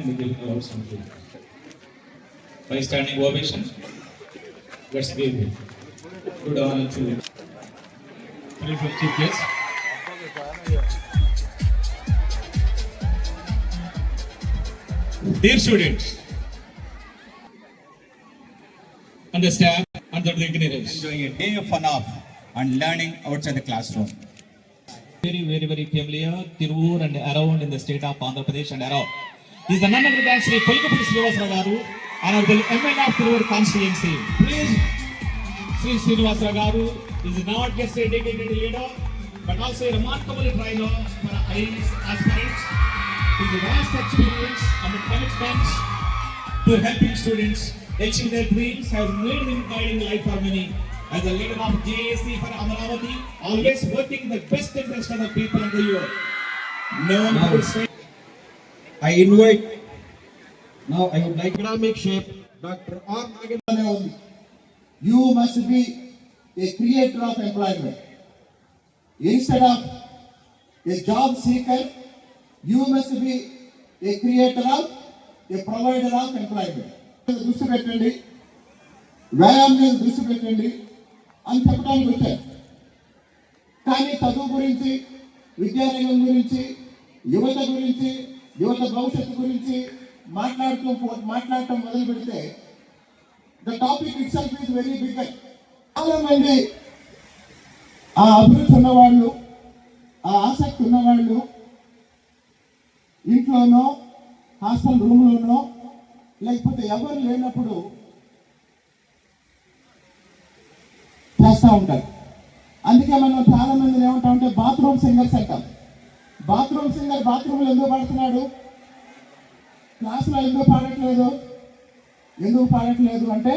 and giving out something. By standing ovation, let's give good honor to chief guest. Dear students and the staff and the dignitaries, enjoying a day of fun off and learning outside the classroom. Very familiar, Tirur and around in the state of Andhra Pradesh and around. Is the none other than Sri Polgapudi Srinivasa Garu, Honorable ML of Tirur constituency. Please, Sri Srinivasa Garu is not just a dedicated leader, but also a remarkable trainer for IAS aspirants. His vast experience and commitment to helping students achieve their dreams has made him guiding life for many. As a leader of JAC for Amaravati, always working the best interest of the people of the youth. I invite, now I would like economic shape, Dr. R. Nagendra. You must be a creator of employment. Instead of a job seeker, you must be a creator of, a provider of employment. దృష్టి పెట్టండి, వ్యాయామం మీద దృష్టి పెట్టండి అని చెప్పడానికి వచ్చారు. కానీ చదువు గురించి, విద్యారంగం గురించి, యువత గురించి, యువత భవిష్యత్తు గురించి మాట్లాడటం మొదలు పెడితే the topic itself is very big. చాలా మంది ఆ అభివృద్ధి ఉన్నవాళ్ళు, ఆ ఆసక్తి ఉన్నవాళ్ళు ఇంట్లోనో హాస్టల్ రూమ్లోనో లేకపోతే ఎవరు లేనప్పుడు చేస్తూ ఉంటారు. అందుకే మనం చాలా మందిని ఏమంటామంటే బాత్రూమ్ సింగర్స్ అంటాం. బాత్రూమ్ సింగర్ బాత్రూమ్లో ఎందుకు పాడుతున్నాడు, క్లాసులో ఎందుకు పాడట్లేదు అంటే